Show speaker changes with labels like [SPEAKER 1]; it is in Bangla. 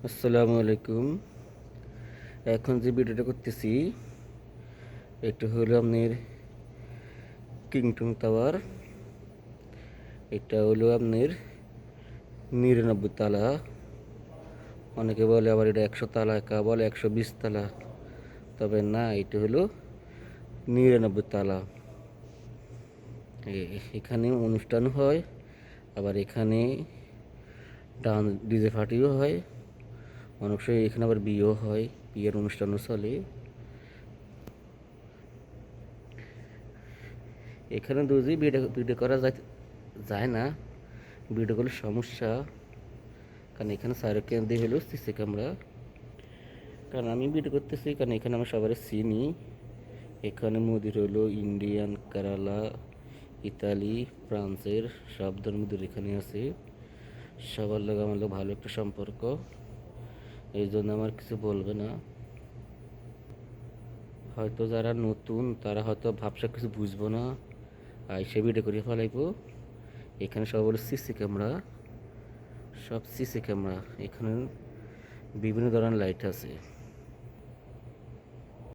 [SPEAKER 1] আসসালামু আলাইকুম। এখন যে ভিডিওটা করতেছি এটা হলো আপনার কিংটন টাওয়ার। এটা হলো আপনার 99 তালা। অনেকে বলে আবার এটা 100 তালা, কা বলে 120 তালা। তবে না, এটা হলো 99 তালা। এখানে অনুষ্ঠান হয়, আবার এখানে ডান্স ডিজে পার্টিও হয়। অনেক সময় এখানে আবার বিয়েও হয়, বিয়ের অনুষ্ঠানও চলে। এখানে যদি ভিডিও করা যায় না, ভিডিও করলে সমস্যা। কারণ এখানে স্যারের কেন্দ্রে হলো সিসি ক্যামেরা। কারণ আমি ভিডিও করতেছি, কারণ এখানে আমরা সবাই চিনি। এখানে মন্দির হলো ইন্ডিয়ান, কেরালা, ইতালি, ফ্রান্সের সব ধর্মদের এখানে আছে। সবার লোক আমার লোক ভালো একটা সম্পর্ক, এই জন্য আমার কিছু বলবে না। হয়তো যারা নতুন তারা হয়তো ভাবসা কিছু বুঝবো না, আর সে ভিডিও করিয়ে ফেলাইবো। এখানে সব হলো সিসি ক্যামেরা, সব সিসি ক্যামেরা। এখানে বিভিন্ন ধরনের লাইট আছে।